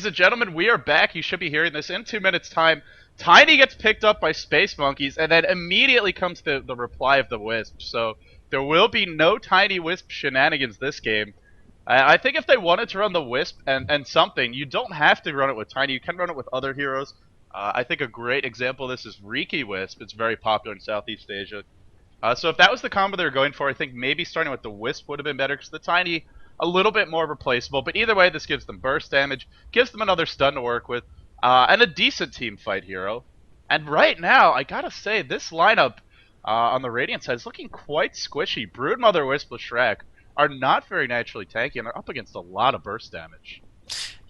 ladies and gentlemen, we are back. You should be hearing this in 2 minutes' time. Tiny gets picked up by Space Monkeys, and then immediately comes the reply of the Wisp. So there will be no Tiny Wisp shenanigans this game. I think if they wanted to run the Wisp and something, you don't have to run it with Tiny. You can run it with other heroes. I think a great example of this is Riki Wisp. It's very popular in Southeast Asia. So if that was the combo they were going for, I think maybe starting with the Wisp would have been better, because the Tiny, a little bit more replaceable. But either way, this gives them burst damage, gives them another stun to work with, and a decent team fight hero. And right now, I gotta say, this lineup on the Radiant side is looking quite squishy. Broodmother, Wisp, Shrek are not very naturally tanky, and are up against a lot of burst damage.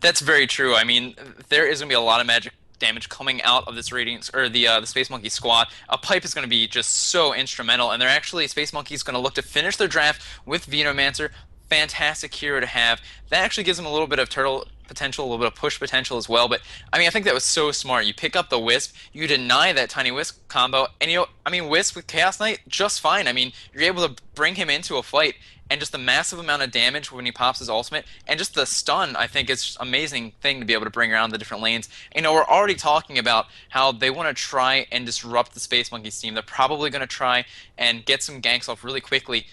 That's very true. I mean, there is going to be a lot of magic damage coming out of this Radiant, or the Space Monkey squad. A pipe is going to be just so instrumental, and they're actually, Space Monkey's going to look to finish their draft with Venomancer. Fantastic hero to have. That actually gives them a little bit of turtle potential, a little bit of push potential as well. But I mean, I think that was so smart. You pick up the Wisp, you deny that Tiny Wisp combo, and I mean, Wisp with Chaos Knight, just fine. I mean, you're able to bring him into a fight, and just the massive amount of damage when he pops his ultimate, and just the stun, I think, is just an amazing thing to be able to bring around the different lanes. We're already talking about how they want to try and disrupt the Space Monkeys team. They're probably going to try and get some ganks off really quickly.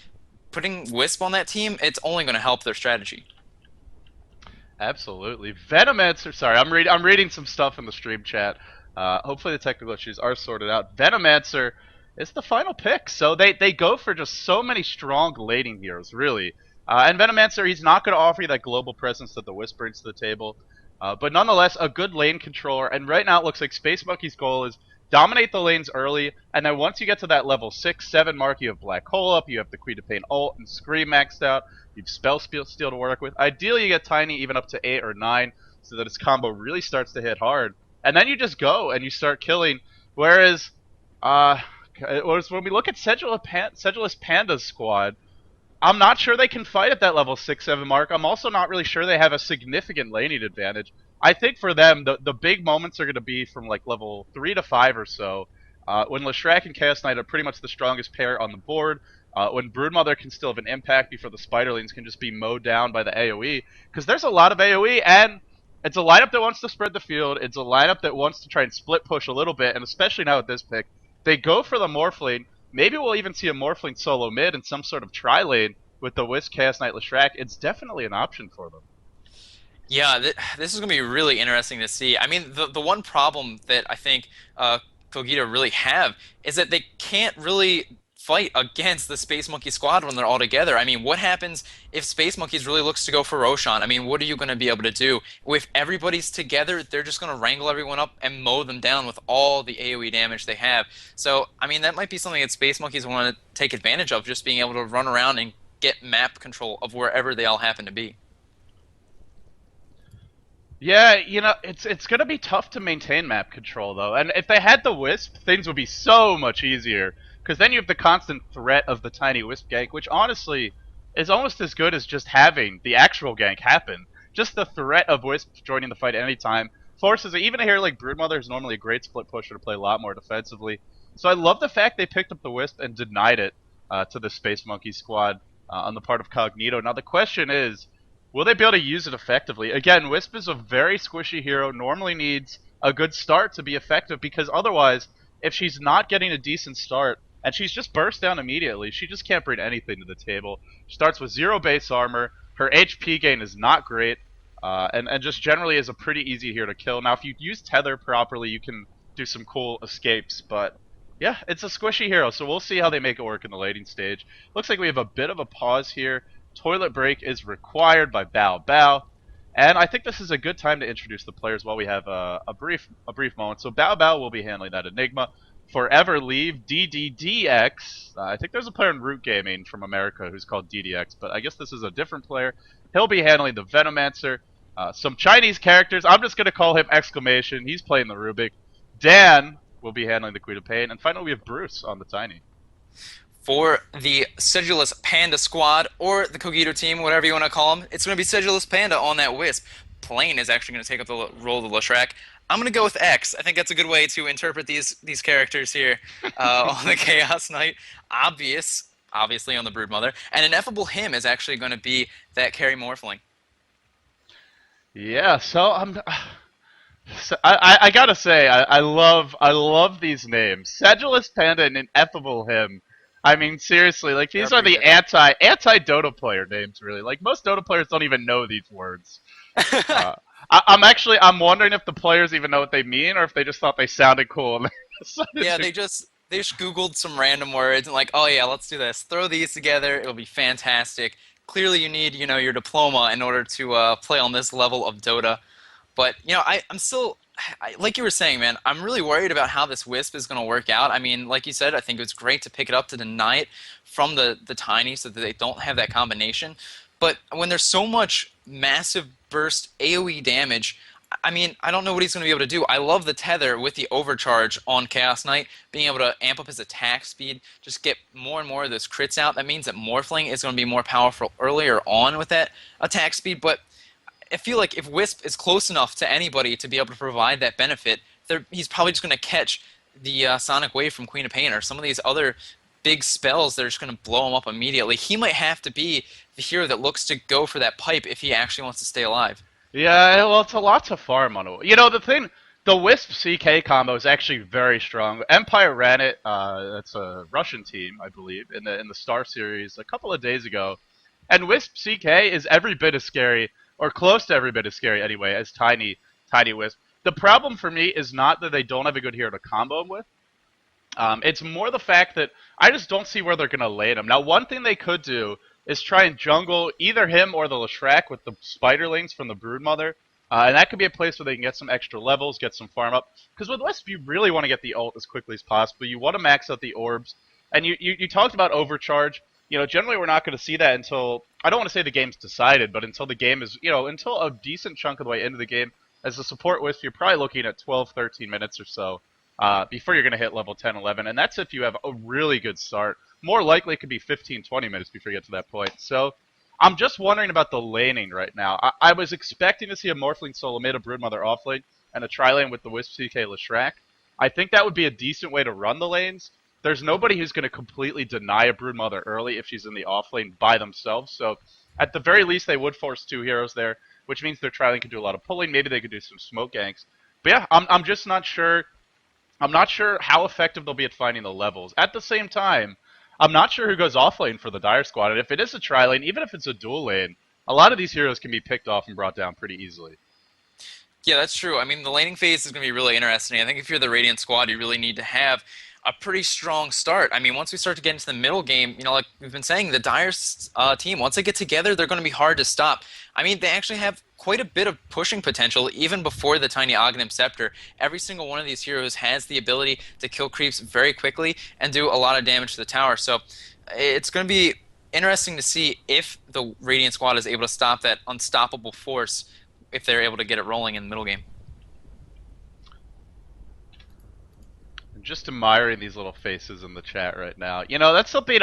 Putting Wisp on that team, it's only going to help their strategy. Absolutely. Venomancer, sorry, I'm reading some stuff in the stream chat. Hopefully the technical issues are sorted out. Venomancer is the final pick, so they go for just so many strong laning heroes, really. And Venomancer, he's not going to offer you that global presence that the Wisp brings to the table, but nonetheless, a good lane controller. And right now, it looks like Space Monkey's goal is dominate the lanes early, and then once you get to that level 6, 7 mark, you have Black Hole up, you have the Queen of Pain ult and Scream maxed out, you have Spell Steal to work with. Ideally, you get Tiny even up to 8 or 9, so that its combo really starts to hit hard. And then you just go, and you start killing, whereas when we look at Sedulous Panda's squad, I'm not sure they can fight at that level 6, 7 mark. I'm also not really sure they have a significant laning advantage. I think for them, the big moments are going to be from like level 3 to 5 or so, when Leshrac and Chaos Knight are pretty much the strongest pair on the board, when Broodmother can still have an impact before the Spiderlings can just be mowed down by the AoE, because there's a lot of AoE, and it's a lineup that wants to spread the field, it's a lineup that wants to try and split push a little bit, and especially now with this pick, they go for the Morphling. Maybe we'll even see a Morphling solo mid in some sort of tri-lane with the Wisp, Chaos Knight, Leshrac. It's definitely an option for them. Yeah, this is going to be really interesting to see. I mean, the one problem that I think Cogito really have is that they can't really fight against the Space Monkey squad when they're all together. I mean, what happens if Space Monkeys really looks to go for Roshan? I mean, what are you going to be able to do? If everybody's together, they're just going to wrangle everyone up and mow them down with all the AoE damage they have. So, I mean, that might be something that Space Monkeys want to take advantage of, just being able to run around and get map control of wherever they all happen to be. Yeah, it's going to be tough to maintain map control, though. And if they had the Wisp, things would be so much easier. Because then you have the constant threat of the Tiny Wisp gank, which honestly is almost as good as just having the actual gank happen. Just the threat of Wisp joining the fight at any time forces it. Even a hero like Broodmother is normally a great split pusher to play a lot more defensively. So I love the fact they picked up the Wisp and denied it to the Space Monkey squad on the part of Cogito. Now the question is, will they be able to use it effectively? Again, Wisp is a very squishy hero, normally needs a good start to be effective, because otherwise, if she's not getting a decent start, and she's just burst down immediately, she just can't bring anything to the table. She starts with 0 base armor, her HP gain is not great, and just generally is a pretty easy hero to kill. Now, if you use Tether properly, you can do some cool escapes, but yeah, it's a squishy hero, so we'll see how they make it work in the lating stage. Looks like we have a bit of a pause here. Toilet break is required by Bao Bao, and I think this is a good time to introduce the players while we have a brief moment. So Bao Bao will be handling that Enigma. Forever Leave, DDDX. I think there's a player in Root Gaming from America who's called DDX, but I guess this is a different player. He'll be handling the Venomancer. Some Chinese characters. I'm just going to call him Exclamation. He's playing the Rubik. Dan will be handling the Queen of Pain. And finally, we have Bruce on the Tiny. For the Sedulous Panda squad, or the Cogito team, whatever you want to call them, it's going to be Sedulous Panda on that Wisp. Plane is actually going to take up the role of Leshrac. I'm going to go with X. I think that's a good way to interpret these characters here on the Chaos Knight. Obviously on the Broodmother. And Ineffable Him is actually going to be that carry Morphling. Yeah, so I gotta say I love these names. Sedulous Panda and Ineffable Him. I mean seriously, like They're these are pretty the good. anti Dota player names really. Like most Dota players don't even know these words. Uh, I'm wondering if the players even know what they mean or if they just thought they sounded cool and they decided Yeah, to. they just Googled some random words and like, oh yeah, let's do this. Throw these together, it'll be fantastic. Clearly, you need, your diploma in order to play on this level of Dota. But I'm still, like you were saying, man. I'm really worried about how this Wisp is going to work out. I mean, like you said, I think it was great to pick it up to deny it from the Tiny, so that they don't have that combination. But when there's so much massive burst AOE damage, I mean, I don't know what he's going to be able to do. I love the tether with the overcharge on Chaos Knight, being able to amp up his attack speed, just get more and more of those crits out. That means that Morphling is going to be more powerful earlier on with that attack speed, but I feel like if Wisp is close enough to anybody to be able to provide that benefit, he's probably just going to catch the Sonic Wave from Queen of Pain or some of these other big spells that are just going to blow him up immediately. He might have to be the hero that looks to go for that pipe if he actually wants to stay alive. Yeah, well, it's a lot to farm on it. You know, the Wisp CK combo is actually very strong. Empire ran it. That's a Russian team, I believe, in the Star Series a couple of days ago. And Wisp CK is every bit as scary, or close to every bit as scary anyway, as Tiny Wisp. The problem for me is not that they don't have a good hero to combo him with. It's more the fact that I just don't see where they're going to land him. Now, one thing they could do is try and jungle either him or the Leshrac with the Spiderlings from the Broodmother. And that could be a place where they can get some extra levels, get some farm up. Because with Wisp, you really want to get the ult as quickly as possible. You want to max out the orbs. And you talked about overcharge. You know, generally we're not going to see that until, I don't want to say the game's decided, but until the game is, until a decent chunk of the way into the game. As a support Wisp, you're probably looking at 12, 13 minutes or so before you're going to hit level 10, 11. And that's if you have a really good start. More likely it could be 15, 20 minutes before you get to that point. So I'm just wondering about the laning right now. I was expecting to see a Morphling solo mid, a Broodmother offlane, and a tri-lane with the Wisp CK Leshrac. I think that would be a decent way to run the lanes. There's nobody who's going to completely deny a Broodmother early if she's in the offlane by themselves. So at the very least, they would force two heroes there, which means their tri-lane could do a lot of pulling. Maybe they could do some smoke ganks. But yeah, I'm just not sure. I'm not sure how effective they'll be at finding the levels. At the same time, I'm not sure who goes off lane for the Dire Squad. And if it is a tri lane, even if it's a dual lane, a lot of these heroes can be picked off and brought down pretty easily. Yeah, that's true. I mean, the laning phase is going to be really interesting. I think if you're the Radiant squad, you really need to have a pretty strong start. I mean, once we start to get into the middle game, like we've been saying, the Dire's team, once they get together, they're going to be hard to stop. I mean, they actually have quite a bit of pushing potential even before the Tiny Aghanim Scepter. Every single one of these heroes has the ability to kill creeps very quickly and do a lot of damage to the tower. So it's going to be interesting to see if the Radiant squad is able to stop that unstoppable force if they're able to get it rolling in the middle game. I'm just admiring these little faces in the chat right now. That's something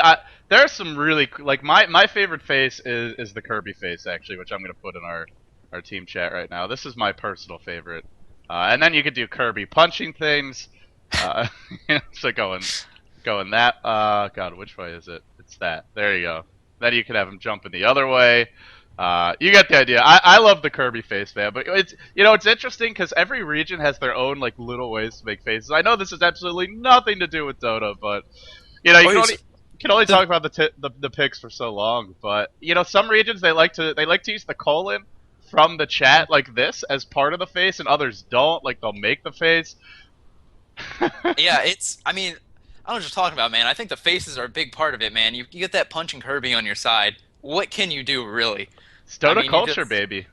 there are some really, like, my favorite face is the Kirby face, actually, which I'm going to put in our team chat right now. This is my personal favorite. And then you could do Kirby punching things. Uh, so going that. God, which way is it? It's that. There you go. Then you can have him jumping the other way. You get the idea. I love the Kirby face, man. But it's interesting because every region has their own like little ways to make faces. I know this has absolutely nothing to do with Dota, but you Oh, can only the talk about the picks for so long. But some regions they like to use the colon from the chat like this as part of the face, and others don't. Like they'll make the face. Yeah, I mean, I don't know what you're talking about, man. I think the faces are a big part of it, man. You get that punching Kirby on your side. What can you do, really? It's I Dota mean, you culture, just, baby.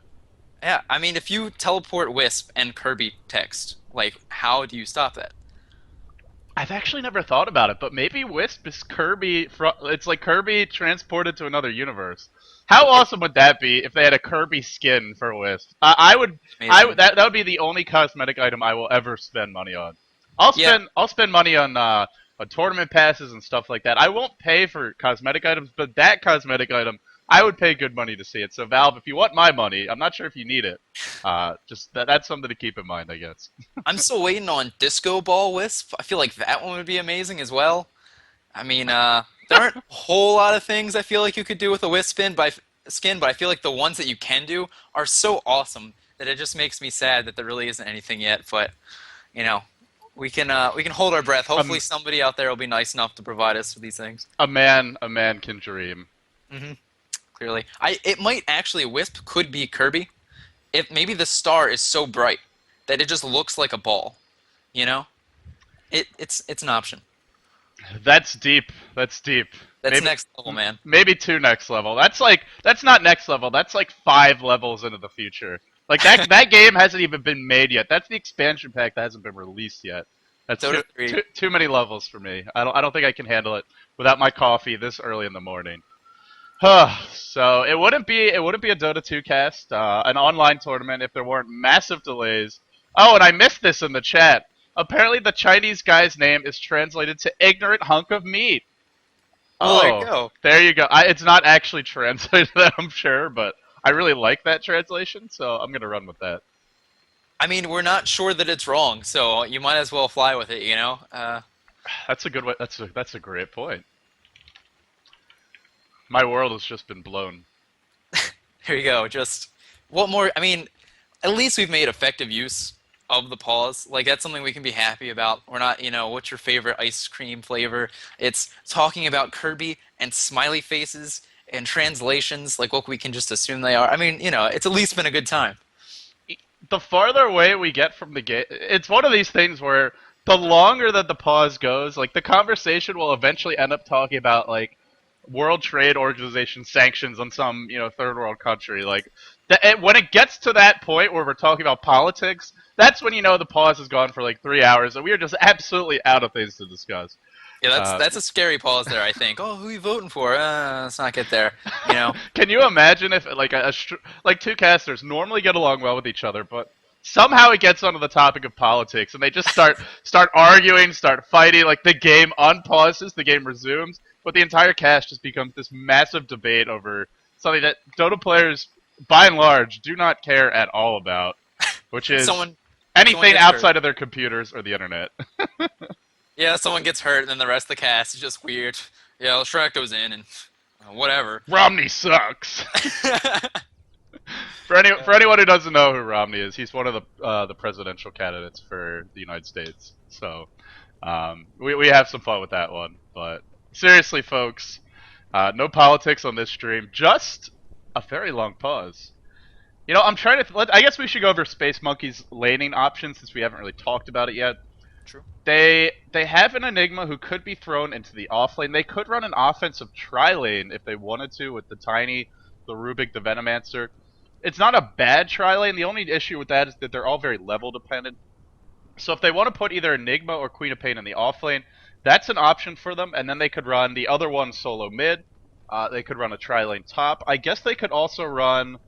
yeah, I mean, if you teleport Wisp and Kirby text, like, how do you stop that? I've actually never thought about it, but maybe Wisp is Kirby. It's like Kirby transported to another universe. How It, awesome would that be if they had a Kirby skin for Wisp? I would. amazing. That would be the only cosmetic item I will ever spend money on. I'll Yeah, spend money on tournament passes and stuff like that. I won't pay for cosmetic items, but that cosmetic item I would pay good money to see it. So Valve, if you want my money, I'm not sure if you need it. Just that's something to keep in mind, I guess. I'm still waiting on Disco Ball Wisp. I feel like that one would be amazing as well. I mean, there aren't a whole lot of things I feel like you could do with a Wisp skin, but I feel like the ones that you can do are so awesome that it just makes me sad that there really isn't anything yet. But you know, we can hold our breath. Hopefully, Um, somebody out there will be nice enough to provide us with these things. a man can dream. Hmm. Clearly, it might actually Wisp could be Kirby if maybe the star is so bright that it just looks like a ball. You know, it's an option. That's deep. That's deep. That's Maybe next level, man. maybe two next level. That's not next level. That's like 5 levels into the future. Like that game hasn't even been made yet. That's the expansion pack that hasn't been released yet. That's Dota 3. too many levels for me. I don't think I can handle it without my coffee this early in the morning. So it wouldn't be a Dota 2 cast, an online tournament if there weren't massive delays. Oh, and I missed this in the chat. Apparently, the Chinese guy's name is translated to "ignorant hunk of meat." Well, there you Oh, go. there you go. It's not actually translated, I'm sure, but I really like that translation, so I'm gonna run with that. I mean, we're not sure that it's wrong, so you might as well fly with it, you know? That's a good way. That's a great point. My world has just been blown. Here you go. Just, what more? I mean, at least we've made effective use of the pause. Like, that's something we can be happy about. We're not, what's your favorite ice cream flavor? It's talking about Kirby and smiley faces and translations, like what we can just assume they are. I mean, it's at least been a good time. The farther away we get from the game, it's one of these things where the longer that the pause goes, like the conversation will eventually end up talking about like World Trade Organization sanctions on some third world country. Like when it gets to that point where we're talking about politics, that's when the pause has gone for like 3 hours and we are just absolutely out of things to discuss. Yeah, that's Uh, that's a scary pause there, I think. Oh, who are you voting for? Let's not get there. You know, Can you imagine if like like two casters normally get along well with each other, but somehow it gets onto the topic of politics and they just start arguing, start fighting, like the game unpauses, the game resumes, but the entire cast just becomes this massive debate over something that Dota players by and large do not care at all about, which is someone anything gets hurt. outside of their computers or the internet. Yeah, someone gets hurt, and then the rest of the cast is just weird. Yeah, Shrek goes in, and whatever. Romney sucks. For anyone who doesn't know who Romney is, he's one of the presidential candidates for the United States. So we have some fun with that one. But seriously, folks, no politics on this stream. Just a very long pause. I'm trying to. I guess we should go over Space Monkey's laning options since we haven't really talked about it yet. True. They have an Enigma who could be thrown into the off lane. They could run an offensive tri-lane if they wanted to with the Tiny, the Rubik, the Venomancer. It's not a bad tri-lane. The only issue with that is that they're all very level dependent. So if they want to put either Enigma or Queen of Pain in the off lane, that's an option for them. And then they could run the other one solo mid. They could run a tri-lane top. I guess they could also run...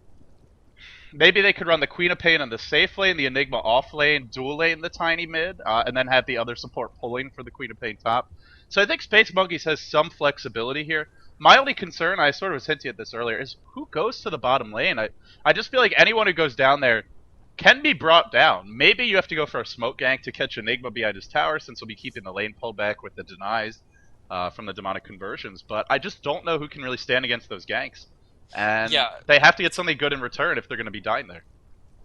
Maybe they could run the Queen of Pain in the safe lane, the Enigma off lane, dual lane the Tiny mid, and then have the other support pulling for the Queen of Pain top. So I think Space Monkeys has some flexibility here. My only concern, I sort of was hinting at this earlier, is who goes to the bottom lane? I just feel like anyone who goes down there can be brought down. Maybe you have to go for a smoke gank to catch Enigma behind his tower, since he'll be keeping the lane pulled back with the denies from the demonic conversions. But I just don't know who can really stand against those ganks. And Yeah, they have to get something good in return if they're going to be dying there.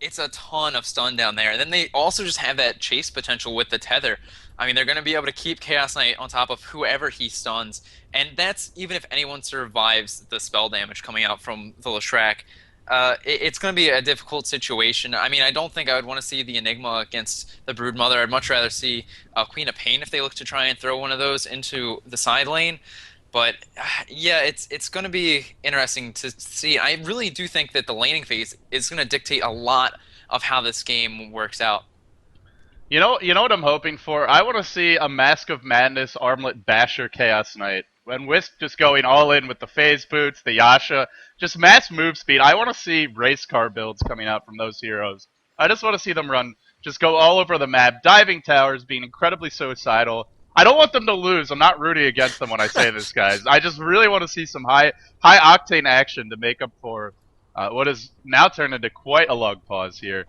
it's a ton of stun down there. And then they also just have that chase potential with the tether. I mean, they're going to be able to keep Chaos Knight on top of whoever he stuns. And that's even if anyone survives the spell damage coming out from the Leshrac. It's going to be a difficult situation. I mean, I don't think I would want to see the Enigma against the Broodmother. I'd much rather see Queen of Pain if they look to try and throw one of those into the side lane. But yeah, it's going to be interesting to see. I really do think that the laning phase is going to dictate a lot of how this game works out. You know what I'm hoping for? I want to see a Mask of Madness Armlet Basher Chaos Knight. When Wisp just going all in with the phase boots, the Yasha, just mass move speed. I want to see race car builds coming out from those heroes. I just want to see them just go all over the map, diving towers, being incredibly suicidal. I don't want them to lose. I'm not rooting against them when I say this, guys. I just really want to see some high octane action to make up for what has now turned into quite a long pause here.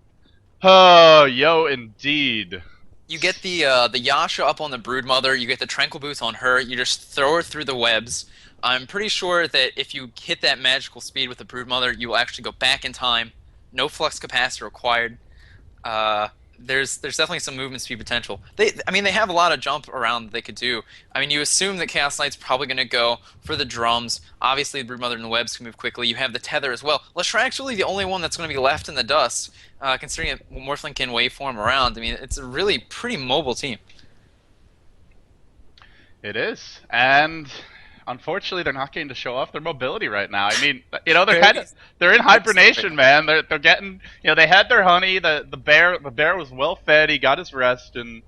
Oh, yo, indeed. You get the Yasha up on the Broodmother, you get the Tranquil Boots on her, you just throw her through the webs. I'm pretty sure that if you hit that magical speed with the Broodmother, you will actually go back in time, no flux capacitor required. Uh, there's definitely some movement speed potential. I mean, they have a lot of jump around that they could do. I mean, you assume that Chaos Knight's probably going to go for the drums. Obviously, the Broodmother and the Webs can move quickly. You have the tether as well. Leshrack's really the only one that's going to be left in the dust, considering that Morphling can waveform around. I mean, it's a really pretty mobile team. It is, and unfortunately, they're not getting to show off their mobility right now. I mean, they're Very they're in specific. hibernation, man. They're getting, they had their honey. The bear was well fed. He got his rest, and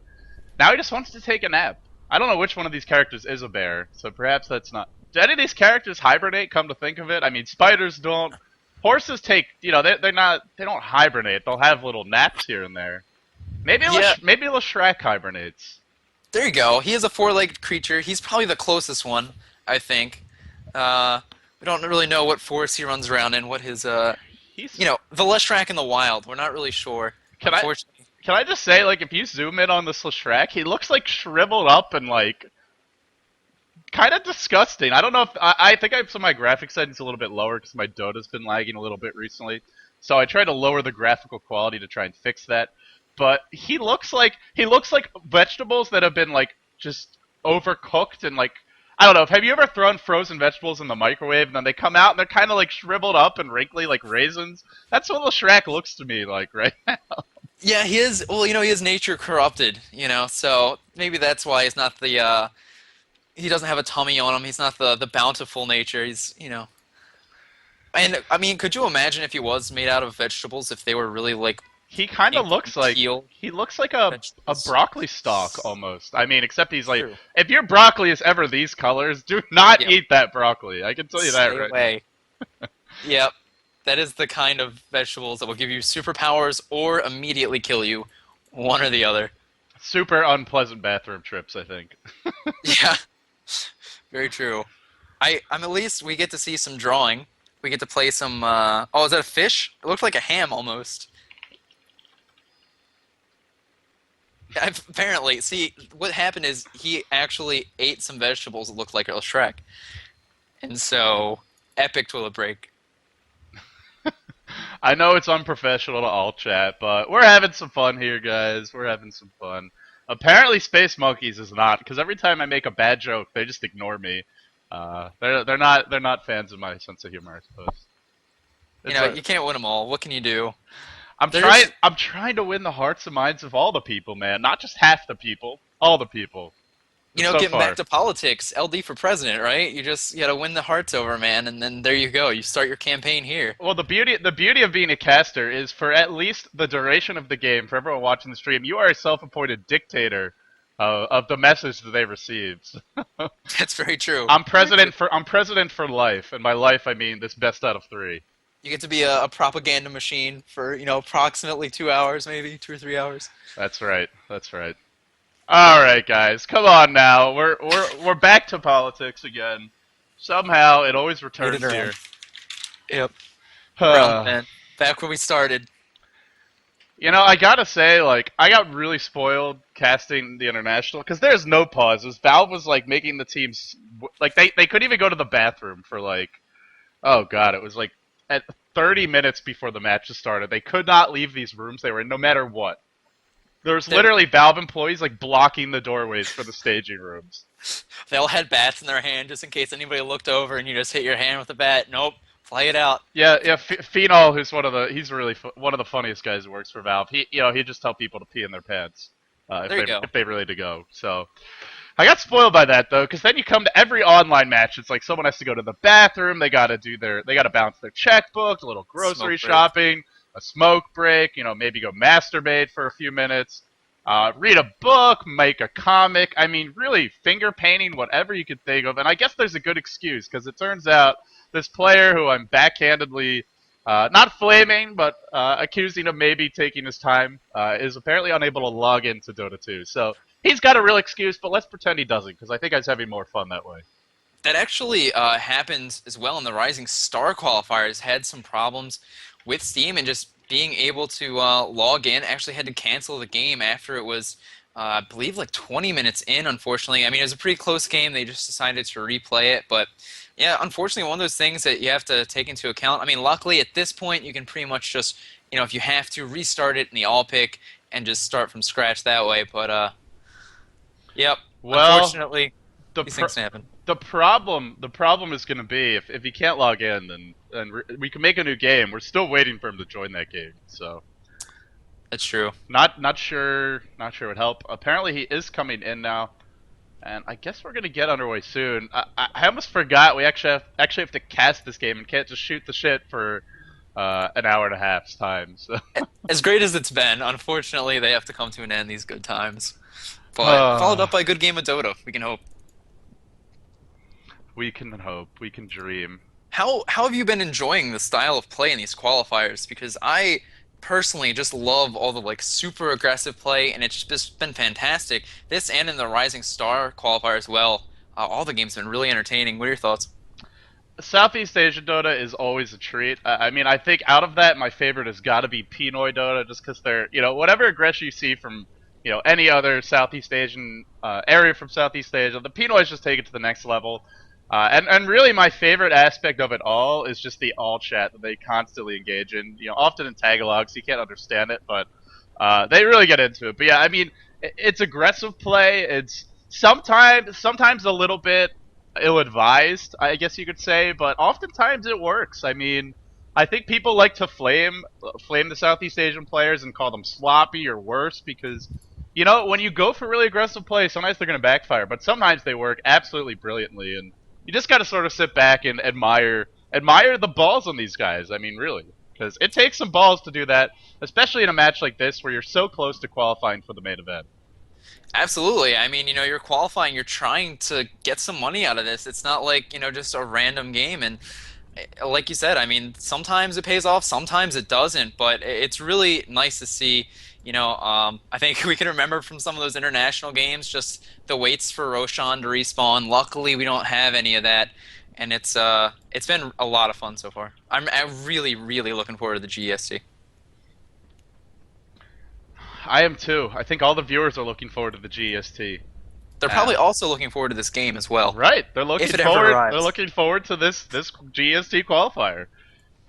now he just wants to take a nap. I don't know which one of these characters is a bear, so perhaps that's not. Do any of these characters hibernate? Come to think of it, I mean, spiders don't. Horses take, they're not. They don't hibernate. They'll have little naps here and there. Yeah, Maybe Leshrac hibernates. there you go. He is a four-legged creature. He's probably the closest one, I think. We don't really know what forest he runs around in, what his He's. the Leshrac in the wild. We're not really sure, Can I unfortunately. can I just say, like, if you zoom in on this Leshrac, he looks like shriveled up and like kind of disgusting. I don't know if I think I have some of my graphic settings a little bit lower because my Dota's been lagging a little bit recently. So I try to lower the graphical quality to try and fix that. But he looks like vegetables that have been like just overcooked and like I don't know. Have you ever thrown frozen vegetables in the microwave and then they come out and they're kind of like shriveled up and wrinkly like raisins? That's what Leshrac looks to me like right now. Yeah, he is. Well, he is nature corrupted. So maybe that's why he's not the. He doesn't have a tummy on him. He's not the bountiful nature. He's. And I mean, could you imagine if he was made out of vegetables? If they were really like He kind of pink looks and like teal he looks like a vegetables? broccoli stalk almost. I mean, except he's like, True. if your broccoli is ever these colors, do not Yep. eat that broccoli. I can tell you that Stay right away. Yep. That is the kind of vegetables that will give you superpowers or immediately kill you, one or the other. Super unpleasant bathroom trips, I think. Yeah, very true. I'm at least we get to see some drawing. We get to play some. Oh, is that a fish? It looked like a ham almost. Apparently, see what happened is he actually ate some vegetables that looked like a Shrek, and so epic toilet break. I know it's unprofessional to all chat, but we're having some fun here, guys. We're having some fun. Apparently, Space Monkeys is not, because every time I make a bad joke, they just ignore me. They're not fans of my sense of humor, I suppose. You can't win them all. What can you do? I'm trying. There's I'm trying to win the hearts and minds of all the people, man. Not just half the people, all the people. So Getting far. back to politics, LD for president, right? You got to win the hearts over, man, and then there you go. You start your campaign here. Well, the beauty of being a caster is for at least the duration of the game, for everyone watching the stream, you are a self-appointed dictator of the message that they received. That's very true. I'm president for life, and by life I mean this best out of three. You get to be a propaganda machine for, approximately 2 hours, maybe 2 or 3 hours. That's right. That's right. All right, guys, come on now. We're back to politics again. Somehow it always Made returns it around. here. Yep. Around then. Back when we started. I gotta say, like, I got really spoiled casting the international because there's no pauses. Valve was like making the teams like they couldn't even go to the bathroom for like, oh god, it was like at 30 minutes before the match started. They could not leave these rooms they were in, no matter what. There was They're- literally Valve employees like blocking the doorways for the staging rooms. They all had bats in their hand just in case anybody looked over and you just hit your hand with a bat. Nope. Play it out. Yeah, yeah. Phenol, who's he's really one of the funniest guys who works for Valve. He just tell people to pee in their pants There you go. if they really to go. So I got spoiled by that though, because then you come to every online match, it's like someone has to go to the bathroom, they got to bounce their checkbook, a little grocery Smoke break. shopping, a smoke break, maybe go masturbate for a few minutes, read a book, make a comic. I mean, really finger painting, whatever you could think of. And I guess there's a good excuse because it turns out this player who I'm backhandedly not flaming, but accusing of maybe taking his time, is apparently unable to log into Dota 2. So he's got a real excuse, but let's pretend he doesn't, because I think I was having more fun that way. That actually happened as well in the Rising Star qualifiers. Had some problems with Steam and just being able to log in. Actually had to cancel the game after it was, I believe, like 20 minutes in, unfortunately. I mean, it was a pretty close game. They just decided to replay it. But, yeah, unfortunately, one of those things that you have to take into account. I mean, luckily, at this point, you can pretty much just if you have to restart it in the all pick and just start from scratch that way. But yep, Well, unfortunately, the these pr- things happen. the problem is going to be if he can't log in, then we can make a new game. We're still waiting for him to join that game, so That's true. not sure would help. Apparently, he is coming in now, and I guess we're gonna get underway soon. I almost forgot we actually have to cast this game and can't just shoot the shit for an hour and a half's time. So As great as it's been, unfortunately, they have to come to an end. These good times, but followed up uh, by a good game of Dota. We can hope. we can hope, we can dream. How have you been enjoying the style of play in these qualifiers? Because I personally just love all the like super aggressive play, and it's just been fantastic. This and in the Rising Star qualifier as well. All the games have been really entertaining. What are your thoughts? Southeast Asian Dota is always a treat. I mean, I think out of that, my favorite has got to be Pinoy Dota, just because they're, whatever aggression you see from, any other Southeast Asian area from Southeast Asia, the Pinoys just take it to the next level. And really, my favorite aspect of it all is just the all chat that they constantly engage in. Often in Tagalog, so you can't understand it, but they really get into it. But yeah, I mean, it's aggressive play. It's sometimes a little bit ill-advised, I guess you could say, but oftentimes it works. I mean, I think people like to flame the Southeast Asian players and call them sloppy or worse because when you go for really aggressive play, sometimes they're going to backfire, but sometimes they work absolutely brilliantly, and you just got to sort of sit back and admire the balls on these guys. I mean, really, because it takes some balls to do that, especially in a match like this where you're so close to qualifying for the main event. Absolutely. I mean, you're qualifying, you're trying to get some money out of this. It's not like, just a random game. And like you said, I mean, sometimes it pays off, sometimes it doesn't, but it's really nice to see. I think we can remember from some of those international games just the waits for Roshan to respawn. Luckily, we don't have any of that, and it's been a lot of fun so far. I'm really, really looking forward to the GEST. I am too. I think all the viewers are looking forward to the GEST. They're probably also looking forward to this game as well, Right. They're if looking it ever forward. They're arrives. looking forward to this GST qualifier.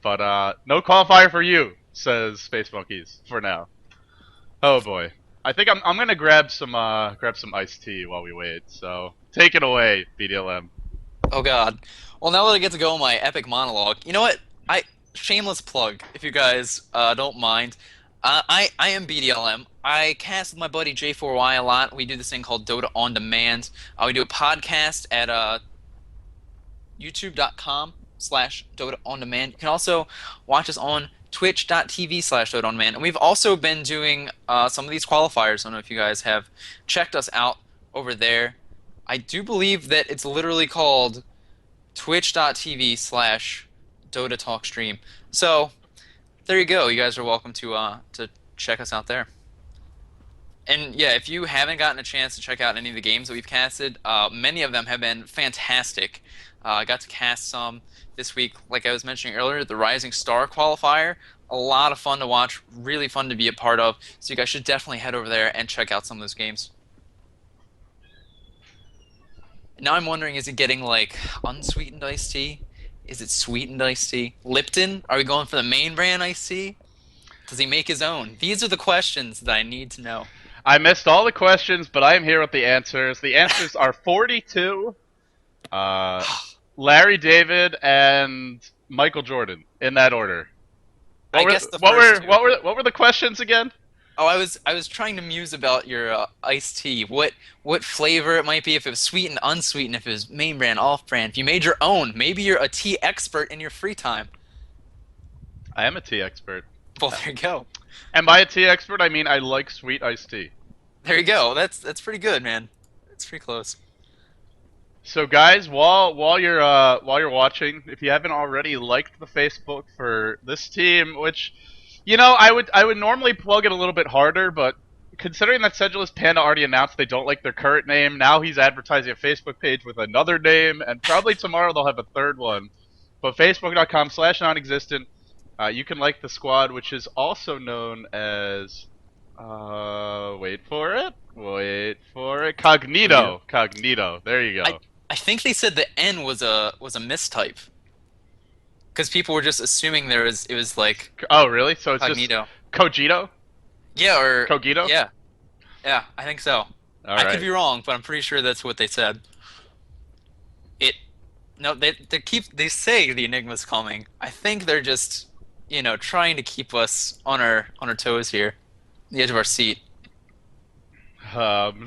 But no qualifier for you, says Space Monkeys for now. Oh boy. I think I'm gonna grab some iced tea while we wait. So take it away, bdlm. Oh God. Well, now that I get to go on my epic monologue, you know what? Shameless plug, if you guys don't mind. I am bdlm. I cast with my buddy J4Y a lot. We do this thing called Dota on Demand. We do a podcast at youtube.com/DotaOnDemand. You can also watch us on twitch.tv/DotaOnDemand. And we've also been doing some of these qualifiers. I don't know if you guys have checked us out over there. I do believe that it's literally called twitch.tv/DotaTalkStream. So there you go. You guys are welcome to check us out there. And yeah, if you haven't gotten a chance to check out any of the games that we've casted, many of them have been fantastic. I got to cast some this week, like I was mentioning earlier, the Rising Star qualifier. A lot of fun to watch, really fun to be a part of. So you guys should definitely head over there and check out some of those games. Now I'm wondering, is it getting like unsweetened iced tea? Is it sweetened iced tea? Lipton? Are we going for the main brand iced tea? Does he make his own? These are the questions that I need to know. I missed all the questions, but I am here with the answers. The answers are 42, Larry David, and Michael Jordan in that order. I What were guess the what first were two. what were the questions again? Oh, I was trying to muse about your iced tea. What flavor it might be, if it was sweetened, unsweetened, if it was main brand, off brand. If you made your own, maybe you're a tea expert in your free time. I am a tea expert. Well, there you go. And by a tea expert, I mean I like sweet iced tea. There you go. That's pretty good, man. It's pretty close. So guys, while you're watching, if you haven't already liked the Facebook for this team, which I would normally plug it a little bit harder, but considering that Sedulous Panda already announced they don't like their current name, now he's advertising a Facebook page with another name, and probably tomorrow they'll have a third one. But facebook.com/nonexistent, you can like the squad, which is also known as wait for it, Cognito. There you I go. I think they said the N was a mistype. because people were just assuming it was like Oh, really? So it's just Cogito. Cogito? Yeah, or Cogito? yeah, yeah, I think so. All I could right. be wrong, but I'm pretty sure that's what they said. It no, they say the Enigma's coming. I think they're just, trying to keep us on our toes here, the edge of our seat. Um,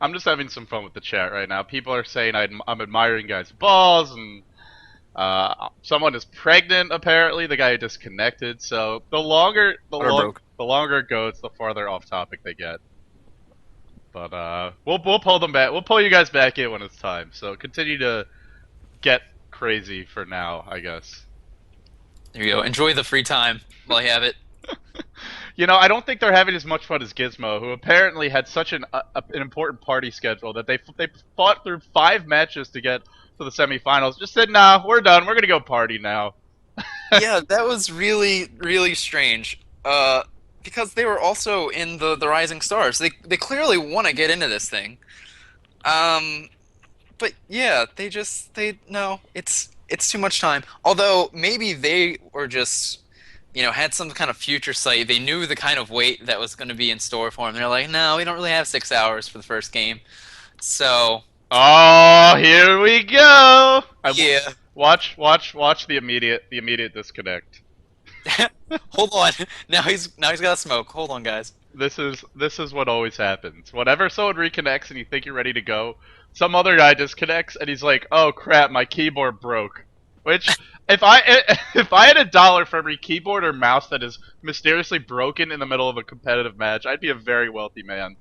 I'm just having some fun with the chat right now. People are saying I'm admiring guys' balls, and someone is pregnant. Apparently, the guy who disconnected. So Water broke. the longer it goes, the farther off topic they get. But we'll pull them back. We'll pull you guys back in when it's time. So continue to get crazy for now, I guess. There you go. Enjoy the free time while you have it. You know, I don't think they're having as much fun as Gizmo, who apparently had such an important party schedule that they fought through 5 matches to get to the semifinals. Just said, "Nah, we're done. We're gonna go party now." Yeah, that was really, really strange. Because they were also in the Rising Stars. They clearly want to get into this thing. Um, but yeah, they no, it's too much time. Although maybe they were just, had some kind of future sight. They knew the kind of wait that was going to be in store for them. They're like, no, we don't really have 6 hours for the first game. So Oh, here we go! yeah, Watch the immediate disconnect. hold on. Now he's got to smoke. Hold on, guys. This is what always happens. Whenever someone reconnects and you think you're ready to go, some other guy disconnects and he's like, "Oh crap, my keyboard broke." Which, if I if I had $1 for every keyboard or mouse that is mysteriously broken in the middle of a competitive match, I'd be a very wealthy man.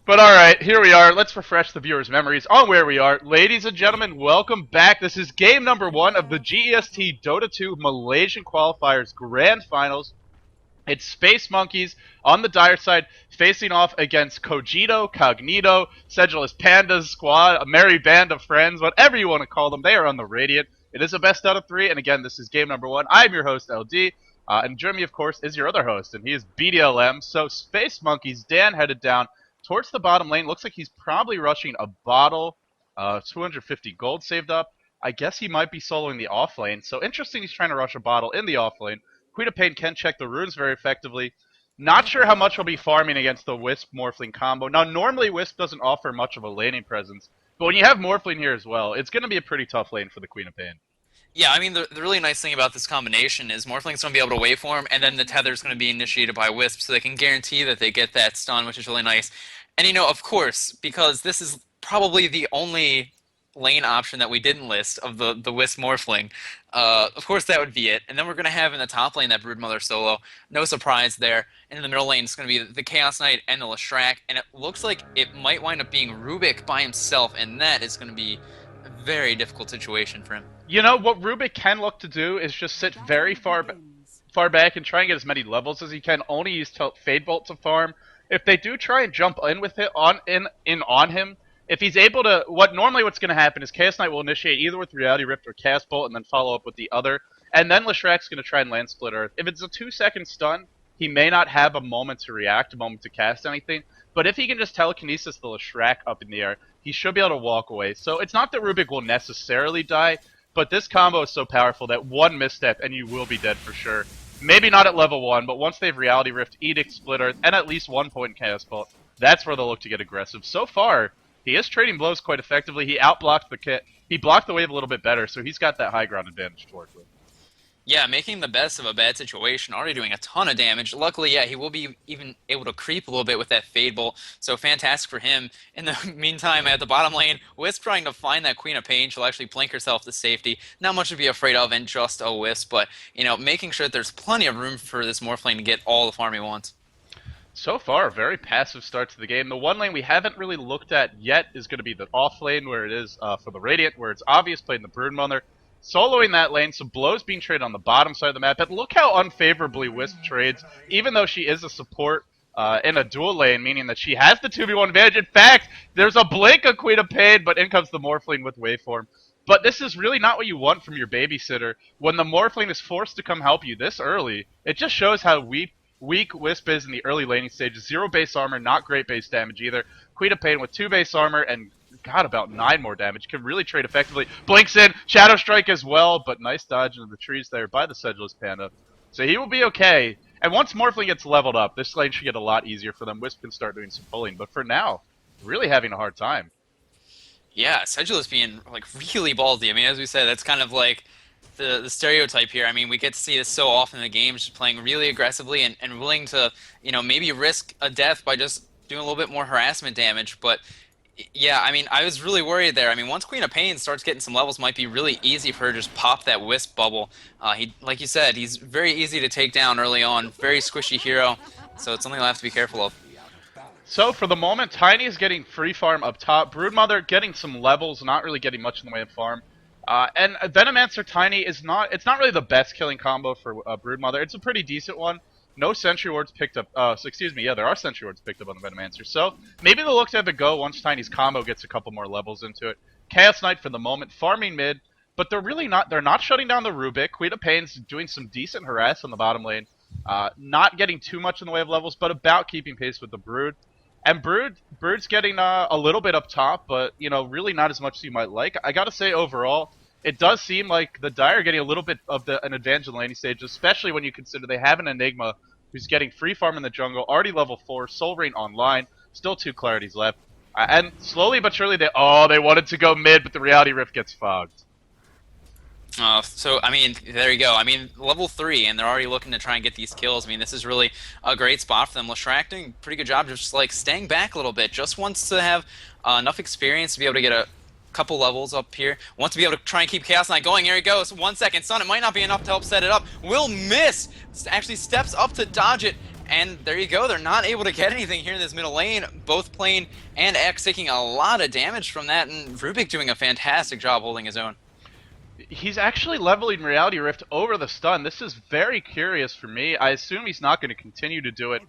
But alright, here we are. Let's refresh the viewers' memories on where we are. Ladies and gentlemen, welcome back. This is game number 1 of the GEST Dota 2 Malaysian Qualifiers Grand Finals. It's Space Monkeys on the dire side facing off against Cogito, Cognito, Sedulous Pandas Squad, a merry band of friends, whatever you want to call them. They are on the Radiant. It is a best out of 3, and again, this is game number 1. I'm your host, LD. And joining me, of course, is your other host, and he is bdlm. So, Space Monkeys, Dan headed down towards the bottom lane. Looks like he's probably rushing a bottle. 250 gold saved up. I guess he might be soloing the off lane. So, interesting he's trying to rush a bottle in the off lane. Queen of Pain can check the runes very effectively. Not sure how much he'll be farming against the Wisp Morphling combo. Now, normally Wisp doesn't offer much of a laning presence, but when you have Morphling here as well, it's going to be a pretty tough lane for the Queen of Pain. Yeah, I mean, the really nice thing about this combination is Morphling's going to be able to waveform, and then the tether's going to be initiated by Wisp, so they can guarantee that they get that stun, which is really nice. And, of course, because this is probably the only lane option that we didn't list of the Wisp Morphling, of course that would be it. And then we're going to have in the top lane that Broodmother solo. No surprise there. And in the middle lane, it's going to be the Chaos Knight and the Leshrac, and it looks like it might wind up being Rubik by himself, and that is going to be a very difficult situation for him. You know, what Rubik can look to do is just sit very far back and try and get as many levels as he can. Only use Fade Bolt to farm. If they do try and jump in with it on him, if he's able to, what's going to happen is Chaos Knight will initiate either with Reality Rift or Cast Bolt and then follow up with the other, and then Leshrac's going to try and land Split Earth. If it's a 2-second stun, he may not have a moment to react, a moment to cast anything, but if he can just telekinesis the Leshrac up in the air, he should be able to walk away. So it's not that Rubik will necessarily die, but this combo is so powerful that one misstep and you will be dead for sure. Maybe not at level 1, but once they've Reality Rift, Edict, Split Earth, and at least 1 point in Chaos Bolt, that's where they'll look to get aggressive. So far, he is trading blows quite effectively. He outblocked the kit. He blocked the wave a little bit better, so he's got that high ground advantage to work with. Yeah, making the best of a bad situation, already doing a ton of damage. Luckily, yeah, he will be even able to creep a little bit with that Fade Bolt, so fantastic for him. In the meantime, at the bottom lane, Wisp trying to find that Queen of Pain. She'll actually blink herself to safety. Not much to be afraid of, and just a Wisp, but, making sure that there's plenty of room for this Morphling to get all the farm he wants. So far, a very passive start to the game. The one lane we haven't really looked at yet is going to be the off lane, where it is for the Radiant, where it's obvious playing the Broodmother. Soloing that lane, some blows being traded on the bottom side of the map, but look how unfavorably Wisp trades, even though she is a support in a dual lane, meaning that she has the 2v1 advantage. In fact, there's a blink of Queen of Pain, but in comes the Morphling with Waveform. But this is really not what you want from your babysitter. When the Morphling is forced to come help you this early, it just shows how weak Wisp is in the early laning stages. 0 base armor, not great base damage either. Queen of Pain with 2 base armor and God, about 9 more damage. Can really trade effectively. Blinks in, Shadow Strike as well, but nice dodge into the trees there by the Sedulous Panda. So he will be okay. And once Morphling gets leveled up, this lane should get a lot easier for them. Wisp can start doing some pulling, but for now, really having a hard time. Yeah, Sedulous being like really ballsy. I mean, as we said, that's kind of like the stereotype here. I mean, we get to see this so often in the games, just playing really aggressively and willing to, maybe risk a death by just doing a little bit more harassment damage. But yeah, I mean, I was really worried there. I mean, once Queen of Pain starts getting some levels, might be really easy for her to just pop that Wisp bubble. Like you said, he's very easy to take down early on, very squishy hero, so it's something I'll have to be careful of. So for the moment, Tiny is getting free farm up top. Broodmother getting some levels, not really getting much in the way of farm. And Venomancer Tiny it's not really the best killing combo for Broodmother. It's a pretty decent one. No Sentry Wards picked up, there are Sentry Wards picked up on the Venomancer. So maybe they'll look to have a go once Tiny's combo gets a couple more levels into it. Chaos Knight for the moment, farming mid, but they're not shutting down the Rubik. Queen of Pain's doing some decent harass on the bottom lane. Not getting too much in the way of levels, but about keeping pace with the Brood. And Brood's getting a little bit up top, but, really not as much as you might like. I gotta say, overall, it does seem like the Dire are getting a little bit of an advantage in the laning stage, especially when you consider they have an Enigma who's getting free farm in the jungle, already level 4, Soul Rain online, still 2 Clarities left. And slowly but surely, they wanted to go mid, but the Reality Rift gets fogged. So, I mean, there you go. I mean, level 3, and they're already looking to try and get these kills. I mean, this is really a great spot for them. Leshrac doing a pretty good job just, staying back a little bit. Just wants to have enough experience to be able to get a couple levels up here. Wants to be able to try and keep Chaos Knight going. Here he goes. 1 second stun. It might not be enough to help set it up. Will miss. Actually steps up to dodge it. And there you go. They're not able to get anything here in this middle lane. Both Plane and X taking a lot of damage from that. And Rubik doing a fantastic job holding his own. He's actually leveling Reality Rift over the stun. This is very curious for me. I assume he's not going to continue to do it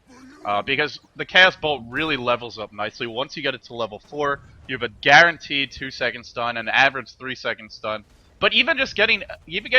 because the Chaos Bolt really levels up nicely. Once you get it to level 4, you have a guaranteed 2-second stun and an average 3-second stun. But even getting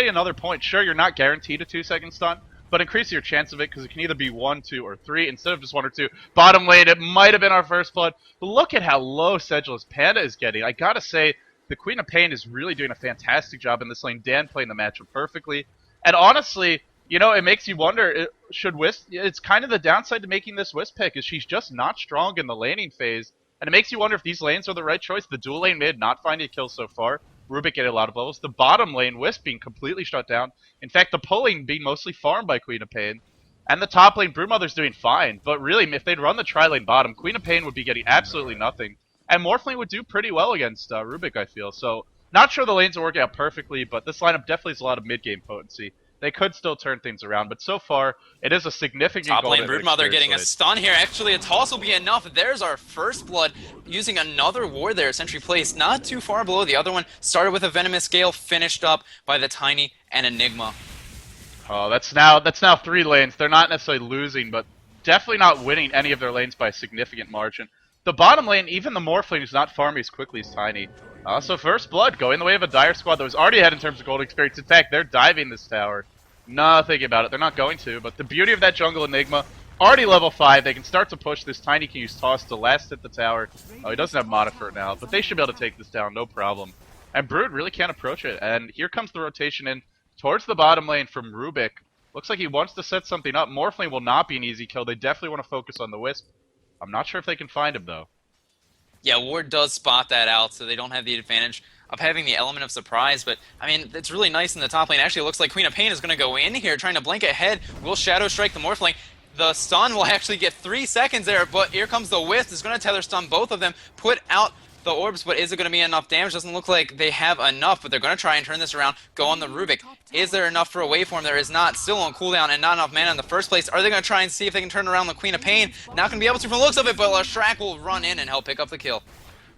another point, sure, you're not guaranteed a 2-second stun, but increase your chance of it because it can either be 1, 2, or 3 instead of just 1 or 2. Bottom lane, it might have been our first blood, but look at how low Sedulous Panda is getting. I gotta say, the Queen of Pain is really doing a fantastic job in this lane. Dan playing the matchup perfectly. And honestly, it makes you wonder, should Wisp... It's kind of the downside to making this Wisp pick, is she's just not strong in the laning phase. And it makes you wonder if these lanes are the right choice. The dual lane mid, not finding a kill so far. Rubik getting a lot of levels. The bottom lane, Wisp being completely shut down. In fact, the pulling being mostly farmed by Queen of Pain. And the top lane, Broodmother's doing fine. But really, if they'd run the tri-lane bottom, Queen of Pain would be getting absolutely nothing. And Morphling would do pretty well against Rubik, I feel. So, not sure the lanes are working out perfectly, but this lineup definitely has a lot of mid-game potency. They could still turn things around, but so far, it is a significant top goal. Top lane Broodmother getting a stun here. Actually, a toss will be enough. There's our first blood, using another ward there, Sentry placed not too far below. The other one started with a Venomous Gale, finished up by the Tiny and Enigma. Oh, that's now 3 lanes. They're not necessarily losing, but definitely not winning any of their lanes by a significant margin. The bottom lane, even the Morphling is not farming as quickly as Tiny. So first blood, going the way of a Dire squad that was already ahead in terms of gold experience. In fact, they're diving this tower. Not thinking about it. They're not going to, but the beauty of that jungle Enigma, already level 5, they can start to push this. Tiny can use Toss to last hit the tower. Oh, he doesn't have mana for it now, but they should be able to take this down, no problem. And Brood really can't approach it, and here comes the rotation in towards the bottom lane from Rubik. Looks like he wants to set something up. Morphling will not be an easy kill. They definitely want to focus on the Wisp. I'm not sure if they can find him, though. Yeah, Ward does spot that out, so they don't have the advantage of having the element of surprise, but, I mean, it's really nice in the top lane. Actually, it looks like Queen of Pain is going to go in here, trying to blink ahead. Will Shadow Strike the Morphling. The stun will actually get 3 seconds there, but here comes the Wisp. It's going to tether stun both of them, put out the orbs, but is it going to be enough damage? Doesn't look like they have enough, but they're going to try and turn this around, go on the Rubik. Is there enough for a waveform? There is not. Still on cooldown and not enough mana in the first place. Are they going to try and see if they can turn around the Queen of Pain? Not going to be able to from the looks of it, but Leshrac will run in and help pick up the kill.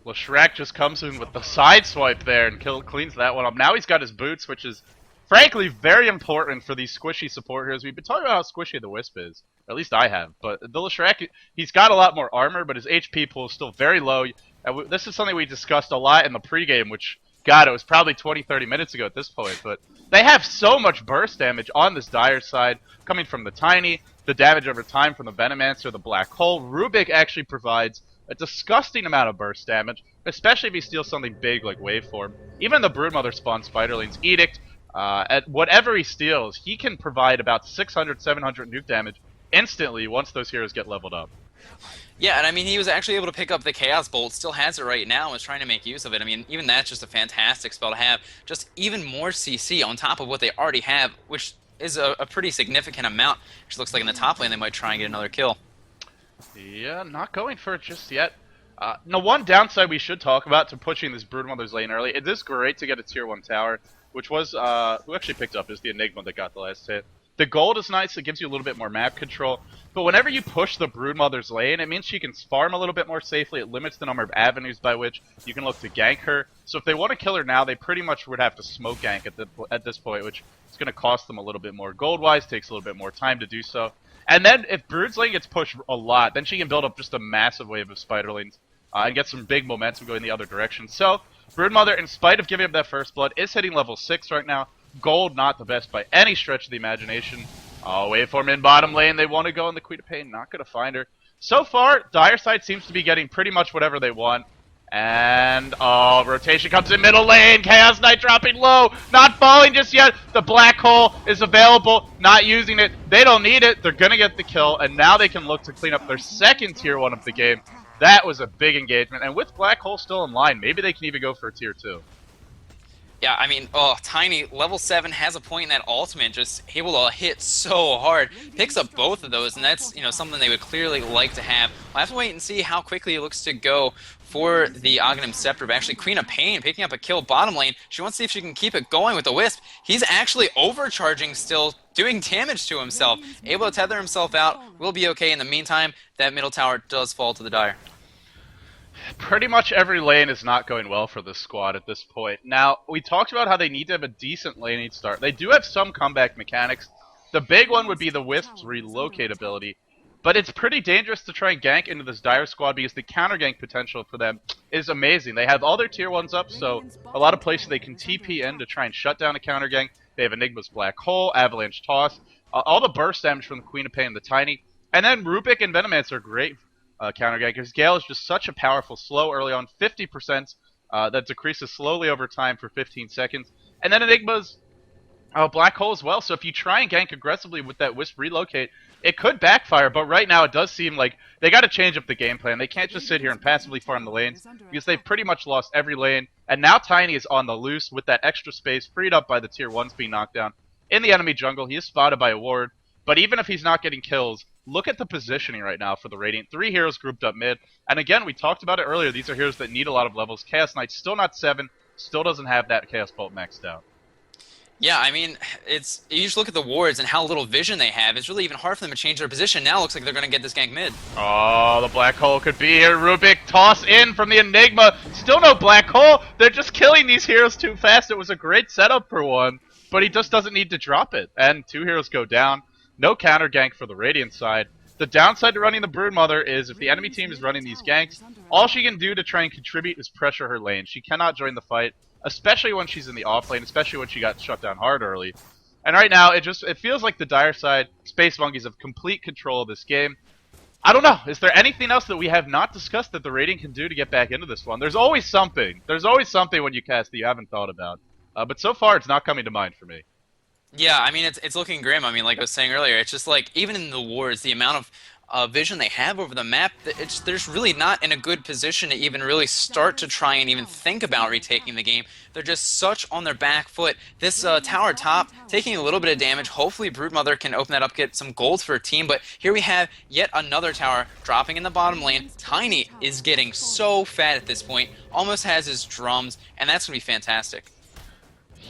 Leshrac just comes in with the side swipe there and cleans that one up. Now he's got his boots, which is, frankly, very important for these squishy support heroes. We've been talking about how squishy the Wisp is. At least I have. But the Leshrac, he's got a lot more armor, but his HP pool is still very low. And this is something we discussed a lot in the pregame, which, God, it was probably 20, 30 minutes ago at this point. But they have so much burst damage on this Dire side, coming from the Tiny, the damage over time from the Venomancer, the Black Hole. Rubik actually provides a disgusting amount of burst damage, especially if he steals something big like Waveform. Even the Broodmother spawns Spiderling's Edict. At whatever he steals, he can provide about 600, 700 nuke damage instantly once those heroes get leveled up. Yeah, and I mean, he was actually able to pick up the Chaos Bolt, still has it right now, and was trying to make use of it. I mean, even that's just a fantastic spell to have. Just even more CC on top of what they already have, which is a pretty significant amount. Which looks like in the top lane they might try and get another kill. Yeah, not going for it just yet. Now, one downside we should talk about to pushing this Broodmother's lane early, it is great to get a tier 1 tower, which was, who actually picked up is the Enigma that got the last hit. The gold is nice, it gives you a little bit more map control, but whenever you push the Broodmother's lane, it means she can farm a little bit more safely, it limits the number of avenues by which you can look to gank her. So if they want to kill her now, they pretty much would have to smoke gank at this point, which is going to cost them a little bit more gold-wise, takes a little bit more time to do so. And then if Brood's lane gets pushed a lot, then she can build up just a massive wave of Spiderlings and get some big momentum going the other direction. So Broodmother, in spite of giving up that first blood, is hitting level 6 right now. Gold not the best by any stretch of the imagination. Waveform in bottom lane, they want to go in the Queen of Pain, not going to find her. So far, Dire side seems to be getting pretty much whatever they want. And, rotation comes in middle lane, Chaos Knight dropping low, not falling just yet, the Black Hole is available, not using it, they don't need it, they're gonna get the kill, and now they can look to clean up their second tier 1 of the game. That was a big engagement, and with Black Hole still in line, maybe they can even go for a tier 2. Yeah, I mean, Tiny, level 7, has a point in that ultimate, just able to hit so hard. Picks up both of those, and that's, something they would clearly like to have. We'll have to wait and see how quickly it looks to go for the Aghanim Scepter, but actually Queen of Pain picking up a kill bottom lane. She wants to see if she can keep it going with the Wisp. He's actually overcharging still, doing damage to himself. Able to tether himself out, will be okay. In the meantime, that middle tower does fall to the Dire. Pretty much every lane is not going well for this squad at this point. Now, we talked about how they need to have a decent laning start. They do have some comeback mechanics. The big one would be the Wisp's relocate ability. But it's pretty dangerous to try and gank into this Dire squad because the counter gank potential for them is amazing. They have all their tier 1s up, so a lot of places they can TP in to try and shut down a counter gank. They have Enigma's Black Hole, Avalanche Toss, all the burst damage from the Queen of Pain and the Tiny. And then Rubik and Venomancer are great counter gank because Gale is just such a powerful slow early on, 50% that decreases slowly over time for 15 seconds. And then Enigma's Black Hole as well, so if you try and gank aggressively with that Wisp relocate, it could backfire, but right now it does seem like they got to change up the game plan. They can't just sit here and passively farm the lanes because they've pretty much lost every lane. And now Tiny is on the loose with that extra space freed up by the tier 1s being knocked down in the enemy jungle. He is spotted by a ward, but even if he's not getting kills, look at the positioning right now for the Radiant. 3 heroes grouped up mid, and again, we talked about it earlier, these are heroes that need a lot of levels. Chaos Knight still not 7, still doesn't have that Chaos Bolt maxed out. Yeah, I mean, you just look at the wards and how little vision they have. It's really even hard for them to change their position. Now it looks like they're going to get this gank mid. Oh, the Black Hole could be here. Rubik toss in from the Enigma. Still no Black Hole. They're just killing these heroes too fast. It was a great setup for one, but he just doesn't need to drop it. And 2 heroes go down. No counter gank for the Radiant side. The downside to running the Broodmother is if the enemy team is running these ganks, all she can do to try and contribute is pressure her lane. She cannot join the fight, especially when she's in the off lane, especially when she got shut down hard early. And right now, it feels like the Dire side, Space Monkeys, have complete control of this game. I don't know. Is there anything else that we have not discussed that the Radiant can do to get back into this one? There's always something. There's always something when you cast that you haven't thought about. But so far, it's not coming to mind for me. Yeah, I mean, it's looking grim. I mean, like I was saying earlier, it's just like, even in the wars, the amount of vision they have over the map, they're really not in a good position to even really start to try and even think about retaking the game. They're just such on their back foot. This tower top, taking a little bit of damage. Hopefully Broodmother can open that up, get some gold for a team, but here we have yet another tower dropping in the bottom lane. Tiny is getting so fat at this point, almost has his drums, and that's going to be fantastic.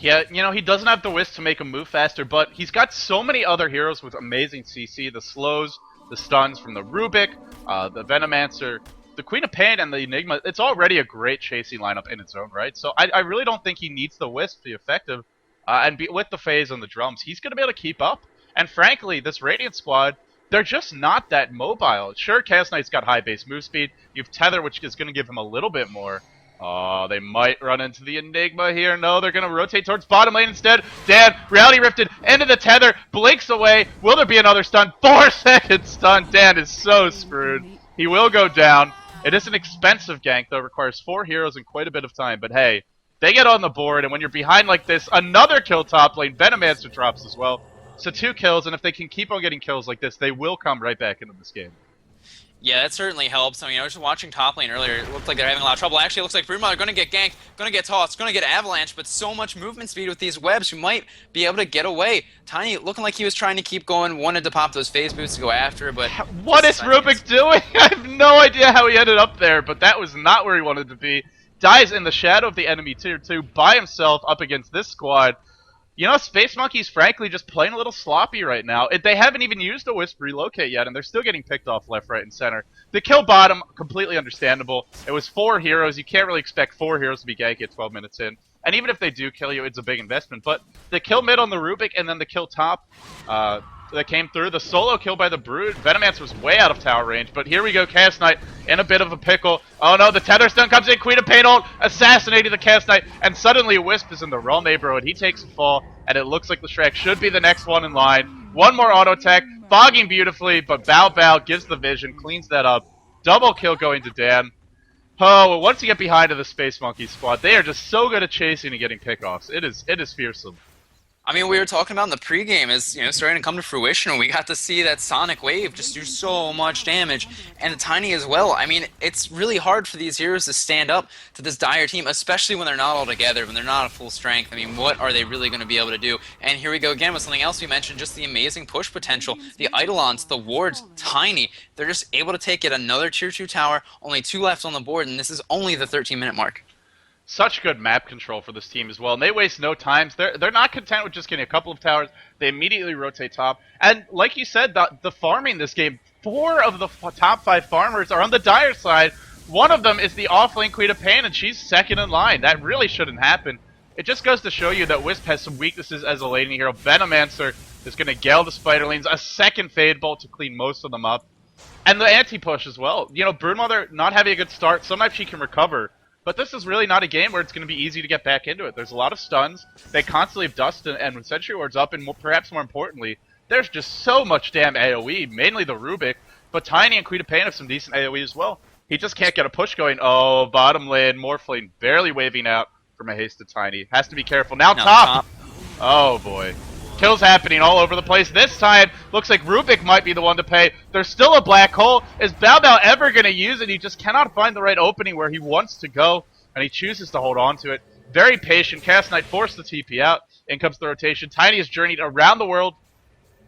Yeah, he doesn't have the Wisp to make him move faster, but he's got so many other heroes with amazing CC. The slows, the stuns from the Rubik, the Venomancer, the Queen of Pain, and the Enigma. It's already a great chasing lineup in its own right, so I really don't think he needs the Wisp to be effective. And with the phase and the drums, he's going to be able to keep up. And frankly, this Radiant squad, they're just not that mobile. Sure, Chaos Knight's got high base move speed. You have Tether, which is going to give him a little bit more. Oh, they might run into the Enigma here. No, they're going to rotate towards bottom lane instead. Dan, Reality Rifted, into the Tether, blinks away. Will there be another stun? 4 second stun. Dan is so screwed. He will go down. It is an expensive gank, though. It requires 4 heroes and quite a bit of time. But hey, they get on the board, and when you're behind like this, another kill top lane. Venomancer drops as well. So 2 kills, and if they can keep on getting kills like this, they will come right back into this game. Yeah, that certainly helps. I mean, I was just watching top lane earlier. It looked like they're having a lot of trouble. Actually, it looks like Broodmother going to get ganked, going to get tossed, going to get avalanche, but so much movement speed with these webs, you might be able to get away. Tiny looking like he was trying to keep going, wanted to pop those phase boots to go after, but... What is Rubik doing? I have no idea how he ended up there, but that was not where he wanted to be. Dies in the shadow of the enemy tier 2 by himself up against this squad. You know, Space Monkey's frankly just playing a little sloppy right now. They haven't even used a Wisp relocate yet, and they're still getting picked off left, right, and center. The kill bottom, completely understandable. It was 4 heroes. You can't really expect 4 heroes to be ganky at 12 minutes in. And even if they do kill you, it's a big investment. But the kill mid on the Rubik and then the kill top that came through, the solo kill by the Brood, Venomancer was way out of tower range. But here we go, Chaos Knight in a bit of a pickle. Oh no, the Tether Stun comes in, Queen of Pain ult, assassinating the Chaos Knight, and suddenly Wisp is in the realm neighborhood. He takes a fall, and it looks like the Shrek should be the next one in line. One more auto attack, fogging beautifully, but Bao Bao gives the vision, cleans that up. Double kill going to Dan. Oh, well, once you get behind to the Space Monkey squad, they are just so good at chasing and getting pickoffs. It is fearsome. I mean, we were talking about in the pregame is, starting to come to fruition, and we got to see that Sonic Wave just do so much damage, and the Tiny as well. I mean, it's really hard for these heroes to stand up to this dire team, especially when they're not all together, when they're not at full strength. I mean, what are they really going to be able to do? And here we go again with something else we mentioned, just the amazing push potential. The Eidolons, the wards, Tiny, they're just able to take it another tier 2 tower, only 2 left on the board, and this is only the 13-minute mark. Such good map control for this team as well, and they waste no time. They're not content with just getting a couple of towers. They immediately rotate top, and like you said, the farming this game, 4 of the top 5 farmers are on the dire side. One of them is the offlane Queen of Pain, and she's second in line. That really shouldn't happen. It just goes to show you that Wisp has some weaknesses as a laning hero. Venomancer is going to gale the Spiderlings, a second Fade Bolt to clean most of them up, and the anti-push as well. You know, Broodmother not having a good start, sometimes she can recover. But this is really not a game where it's going to be easy to get back into it. There's a lot of stuns. They constantly have dust and Sentry Wards up, and perhaps more importantly, there's just so much damn AoE, mainly the Rubik, but Tiny and Queen of Pain have some decent AoE as well. He just can't get a push going. Oh, bottom lane, Morphling barely waving out from a hasted Tiny. Has to be careful. Now top! Oh boy. Kills happening all over the place. This time, looks like Rubik might be the one to pay. There's still a black hole. Is Bao Bao ever going to use it? He just cannot find the right opening where he wants to go, and he chooses to hold on to it. Very patient. Chaos Knight forced the TP out. In comes the rotation. Tiny has journeyed around the world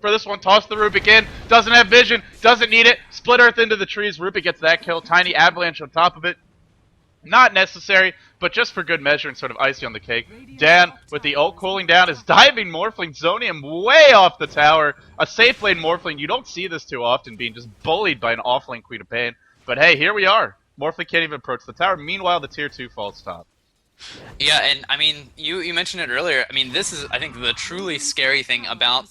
for this one. Toss the Rubik in. Doesn't have vision. Doesn't need it. Split Earth into the trees. Rubik gets that kill. Tiny avalanche on top of it. Not necessary, but just for good measure and sort of icing on the cake. Dan, with the ult cooling down, is diving Morphling, zoning him way off the tower. A safe lane Morphling, you don't see this too often, being just bullied by an off-lane Queen of Pain. But hey, here we are. Morphling can't even approach the tower. Meanwhile, the tier 2 falls top. Yeah, and I mean, you mentioned it earlier. I mean, this is, I think, the truly scary thing about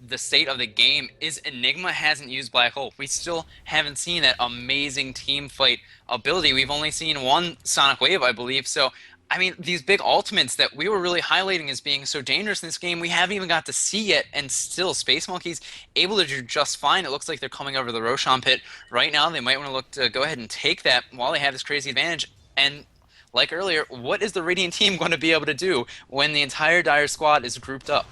the state of the game is Enigma hasn't used Black Hole. We still haven't seen that amazing team fight ability. We've only seen one Sonic Wave, I believe. So, I mean, these big ultimates that we were really highlighting as being so dangerous in this game, we haven't even got to see yet, and still, Space Monkey's able to do just fine. It looks like they're coming over the Roshan pit right now. They might want to look to go ahead and take that while they have this crazy advantage. And like earlier, what is the Radiant team going to be able to do when the entire Dire squad is grouped up?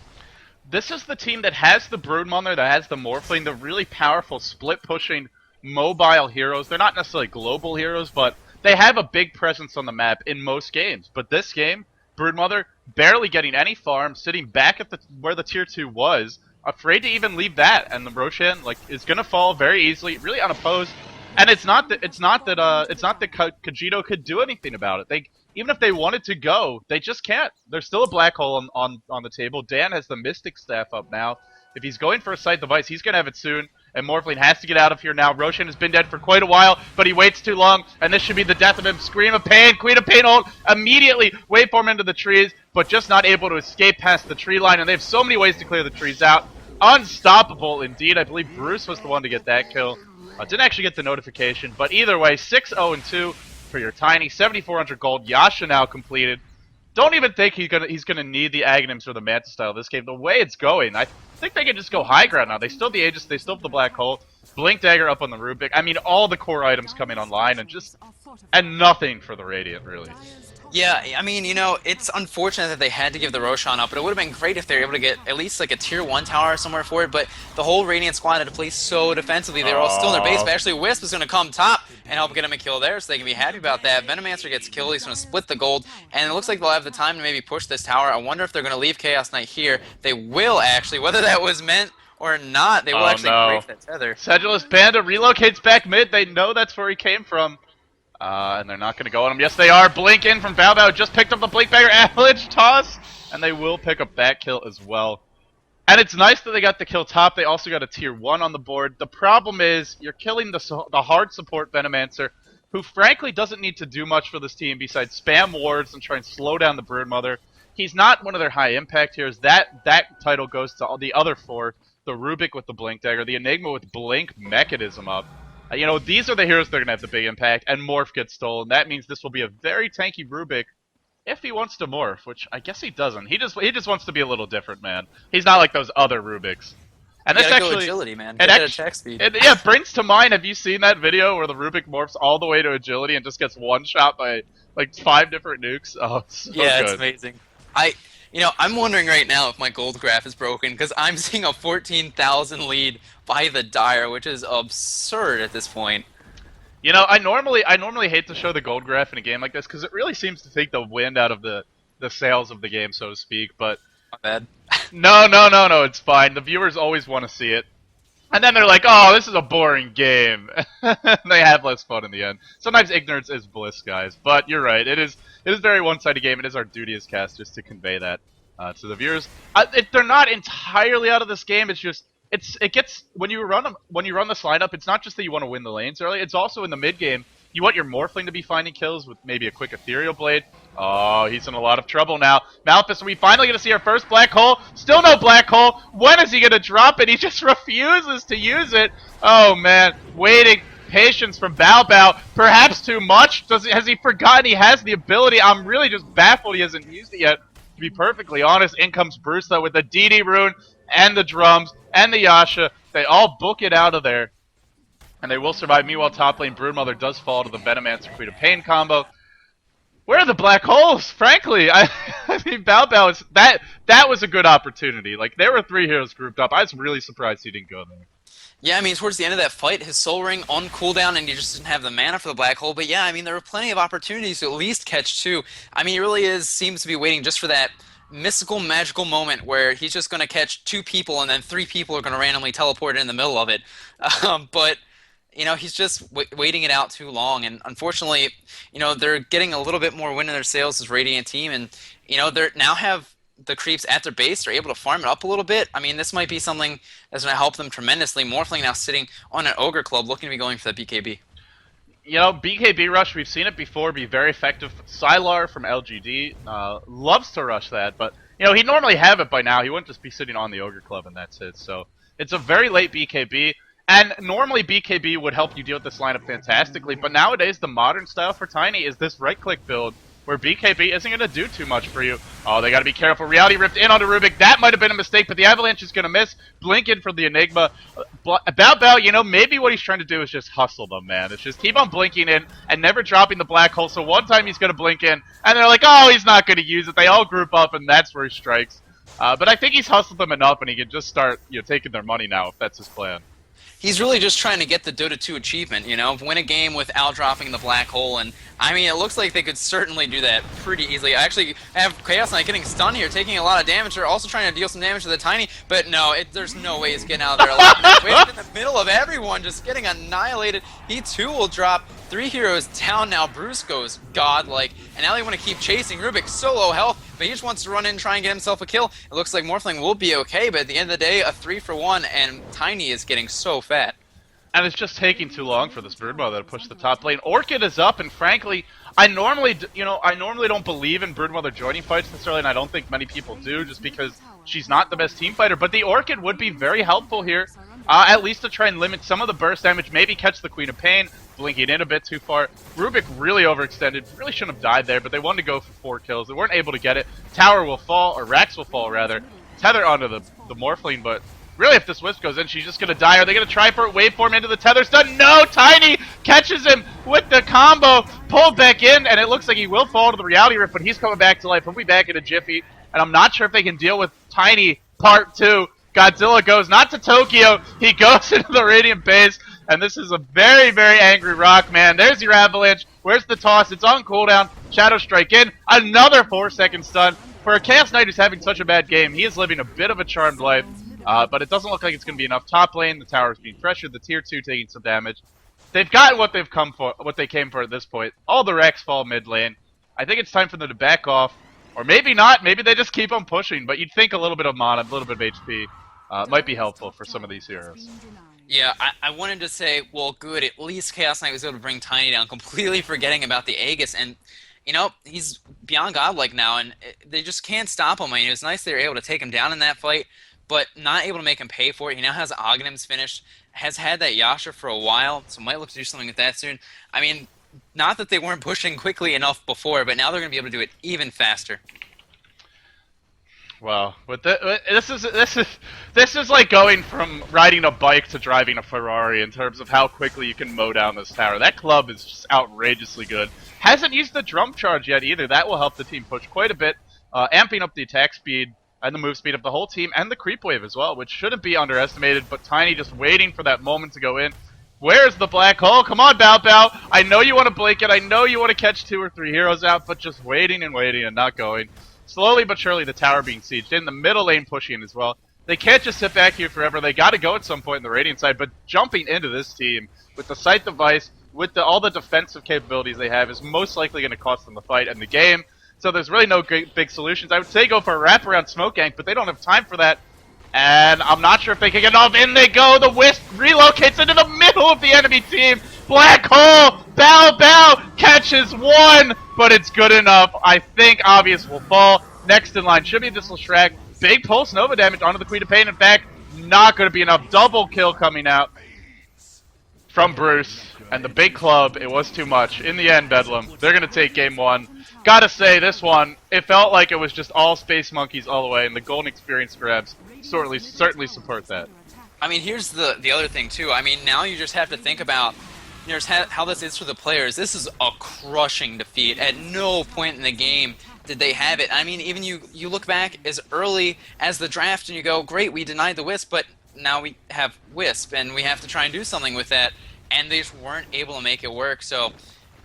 This is the team that has the Broodmother, that has the Morphling, the really powerful split-pushing mobile heroes. They're not necessarily global heroes, but they have a big presence on the map in most games. But this game, Broodmother barely getting any farm, sitting back at where the tier 2 was, afraid to even leave that, and the Roshan is going to fall very easily, really unopposed. And it's not that Cogito could do anything about it. Even if they wanted to go, they just can't. There's still a black hole on the table. Dan has the Mystic Staff up now. If he's going for a Sight Device, he's going to have it soon. And Morphling has to get out of here now. Roshan has been dead for quite a while, but he waits too long, and this should be the death of him. Scream of Pain, Queen of Pain ult, immediately waveform into the trees, but just not able to escape past the tree line, and they have so many ways to clear the trees out. Unstoppable indeed. I believe Bruce was the one to get that kill. Didn't actually get the notification, but either way, 6-0-2 for your Tiny, 7,400 gold. Yasha now completed. don't even think he's gonna need the Aghanims or the Manta style this game. The way it's going, I think they can just go high ground now. They still have the Aegis, they still have the Black Hole, Blink Dagger up on the Rubik. I mean, all the core items coming online, and nothing for the Radiant really. Yeah, I mean, you know, it's unfortunate that they had to give the Roshan up, but it would have been great if they were able to get at least like a tier 1 tower somewhere for it, but the whole Radiant squad had to play so defensively. They were all still in their base, but actually Wisp is going to come top and help get him a kill there, so they can be happy about that. Venomancer gets killed, he's going to split the gold, and it looks like they'll have the time to maybe push this tower. I wonder if they're going to leave Chaos Knight here. They will actually, whether that was meant or not, they will actually break that tether. Sedulous Panda relocates back mid, they know that's where he came from. And they're not going to go on him. Yes, they are. Blink in from Bao Bao. Just picked up the Blink Bagger Avalanche toss. And they will pick up that kill as well. And it's nice that they got the kill top. They also got a tier 1 on the board. The problem is, you're killing the hard support Venomancer, who frankly doesn't need to do much for this team besides spam wards and try and slow down the Broodmother. He's not one of their high impact heroes. That title goes to all the other 4. The Rubik with the Blink Dagger, the Enigma with Blink Mechanism up. You know, these are the heroes that are going to have the big impact, and Morph gets stolen. That means this will be a very tanky Rubik if he wants to Morph, which I guess he doesn't. He just wants to be a little different, man. He's not like those other Rubiks. And that's actually agility, man. Get attack speed. It brings to mind, have you seen that video where the Rubik morphs all the way to agility and just gets one-shot by like 5 different nukes? Oh, it's so yeah, good. It's amazing. You know, I'm wondering right now if my gold graph is broken, because I'm seeing a 14,000 lead by the Dire, which is absurd at this point. You know, I normally hate to show the gold graph in a game like this, because it really seems to take the wind out of the sails of the game, so to speak, but... Not bad. No, it's fine. The viewers always want to see it. And then they're like, oh, this is a boring game. They have less fun in the end. Sometimes ignorance is bliss, guys. But you're right. It is a very one-sided game. It is our duty as casters to convey that to the viewers. They're not entirely out of this game. It's just it gets when you run this lineup. It's not just that you want to win the lanes early. It's also in the mid game. You want your Morphling to be finding kills with maybe a quick Ethereal Blade. Oh, he's in a lot of trouble now. Malphus, are we finally going to see our first Black Hole? Still no Black Hole. When is he going to drop it? He just refuses to use it. Oh, man. Waiting. Patience from Bao Bao. Perhaps too much. Has he forgotten he has the ability? I'm really just baffled he hasn't used it yet. To be perfectly honest, in comes Bruce, though, with the DD rune and the drums and the Yasha. They all book it out of there. And they will survive. Meanwhile, top lane Broodmother does fall to the Venomancer Queen of Pain combo. Where are the black holes? Frankly, I mean, Bao Bao is that was a good opportunity. Like, there were 3 heroes grouped up. I was really surprised he didn't go there. Yeah, I mean, towards the end of that fight, his Soul Ring on cooldown, and he just didn't have the mana for the black hole. But yeah, I mean, there were plenty of opportunities to at least catch 2. I mean, he really seems to be waiting just for that mystical, magical moment where he's just going to catch 2 people, and then 3 people are going to randomly teleport in the middle of it. But you know, he's just waiting it out too long, and unfortunately, you know, they're getting a little bit more wind in their sails as Radiant team, and you know, they now have the creeps at their base. They're able to farm it up a little bit. I mean, this might be something that's going to help them tremendously. Morphling now sitting on an Ogre Club, looking to be going for the BKB. You know, BKB rush, we've seen it before be very effective. Sylar from LGD loves to rush that, but you know, he'd normally have it by now. He wouldn't just be sitting on the Ogre Club and that's it. So it's a very late BKB. And normally BKB would help you deal with this lineup fantastically, but nowadays the modern style for Tiny is this right-click build where BKB isn't going to do too much for you. Oh, they got to be careful. Reality Rift in onto Rubik. That might have been a mistake, but the Avalanche is going to miss. Blink in for the Enigma. Bao Bao, you know, maybe what he's trying to do is just hustle them, man. It's just keep on blinking in and never dropping the black hole. So one time he's going to blink in, and they're like, oh, he's not going to use it. They all group up, and that's where he strikes. But I think he's hustled them enough, and he can just start, you know, taking their money now if that's his plan. He's really just trying to get the Dota 2 achievement, you know, win a game without dropping the black hole, and I mean, it looks like they could certainly do that pretty easily. I actually have Chaos Knight getting stunned here, taking a lot of damage. They're also trying to deal some damage to the Tiny, but no, there's no way he's getting out of there alive. Waiting in the middle of everyone, just getting annihilated. He too will drop. 3 heroes down now. Bruce goes godlike, and now they want to keep chasing. Rubik so low health, but he just wants to run in and try and get himself a kill. It looks like Morphling will be okay, but at the end of the day, a 3-for-1, and Tiny is getting so fat. And it's just taking too long for this Broodmother to push the top lane. Orchid is up, and frankly, I normally don't believe in Broodmother joining fights this early, and I don't think many people do, just because She's not the best team fighter, but the Orchid would be very helpful here, at least to try and limit some of the burst damage, maybe catch the Queen of Pain, blinking in a bit too far. Rubik really overextended, really shouldn't have died there, but they wanted to go for 4 kills. They weren't able to get it. Tower will fall, or Rax will fall rather, tether onto the Morphling, but really if this Wisp goes in, she's just going to die. Are they going to try for it? Waveform into the tether stun? No! Tiny catches him with the combo, pulled back in, and it looks like he will fall to the Reality Rift, but he's coming back to life. He'll be back in a jiffy, and I'm not sure if they can deal with Tiny Part 2. Godzilla goes not to Tokyo, he goes into the Radiant base, and this is a very, very angry Rockman. There's your Avalanche. Where's the toss? It's on cooldown. Shadow Strike in. Another 4-second stun. For a Chaos Knight who's having such a bad game, he is living a bit of a charmed life, but it doesn't look like it's going to be enough. Top lane, the tower's being pressured, the tier 2 taking some damage. They've gotten what they've come for, what they came for at this point. All the Rex fall mid lane. I think it's time for them to back off, or maybe not. Maybe they just keep on pushing, but you'd think a little bit of mana, a little bit of HP might be helpful for some of these heroes. Yeah, I wanted to say, well, good, at least Chaos Knight was able to bring Tiny down, completely forgetting about the Aegis, and, you know, he's beyond godlike now, and they just can't stop him. I mean, it was nice they were able to take him down in that fight, but not able to make him pay for it. He now has Aghanim's finished, has had that Yasha for a while, so might look to do something with that soon. I mean, not that they weren't pushing quickly enough before, but now they're going to be able to do it even faster. Well, with this is like going from riding a bike to driving a Ferrari in terms of how quickly you can mow down this tower. That club is just outrageously good. Hasn't used the drum charge yet either. That will help the team push quite a bit, amping up the attack speed and the move speed of the whole team and the creep wave as well, which shouldn't be underestimated. But Tiny just waiting for that moment to go in. Where's the black hole? Come on, Bao Bao. I know you want to blink it. I know you want to catch 2 or 3 heroes out, but just waiting and waiting and not going. Slowly but surely, the tower being sieged. In the middle lane pushing as well. They can't just sit back here forever. They got to go at some point in the Radiant side, but jumping into this team with the Sight device, with all the defensive capabilities they have, is most likely going to cost them the fight and the game. So there's really no big solutions. I would say go for a wraparound smoke gank, but they don't have time for that. And I'm not sure if they can get off. In they go. The Wisp relocates into the middle of the enemy team. Black hole. Bao Bao catches 1, but it's good enough. I think Obvious will fall. Next in line should be this Shrek. Big pulse Nova damage onto the Queen of Pain. In fact, not going to be enough. Double kill coming out from Bruce. And the big club, it was too much. In the end, Bedlam, they're going to take game 1. Gotta say, this one, it felt like it was just all Space Monkeys all the way, and the Golden Experience grabs certainly support that. I mean, here's the other thing, too. I mean, now you just have to think about how this is for the players. This is a crushing defeat. At no point in the game did they have it. I mean, even you look back as early as the draft and you go, great, we denied the Wisp, but now we have Wisp, and we have to try and do something with that. And they just weren't able to make it work, so...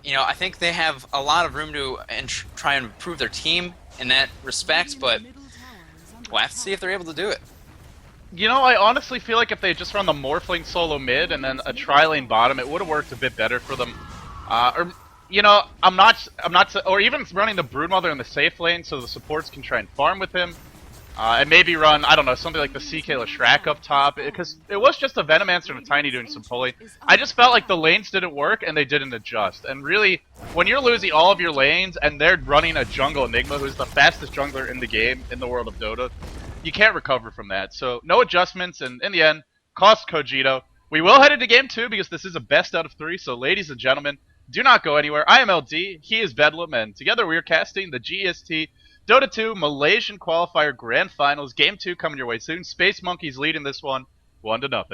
You know, I think they have a lot of room to try and improve their team in that respect, but we'll have to see if they're able to do it. You know, I honestly feel like if they just run the Morphling solo mid and then a tri-lane bottom, it would have worked a bit better for them. Or, you know, I'm not, or even running the Broodmother in the safe lane so the supports can try and farm with him. And maybe run, I don't know, something like the CK Lashrak up top, because it was just a Venomancer and a Tiny doing some pulling. I just felt like the lanes didn't work and they didn't adjust. And really, when you're losing all of your lanes and they're running a jungle Enigma, who's the fastest jungler in the game, in the world of Dota, you can't recover from that. So, no adjustments, and in the end, cost Cogito. We will head into game 2 because this is a best out of 3, so ladies and gentlemen, do not go anywhere. I am LD, he is Bedlam, and together we are casting the GEST Dota 2 Malaysian Qualifier Grand Finals. Game 2 coming your way soon. Space Monkeys leading this one 1-0.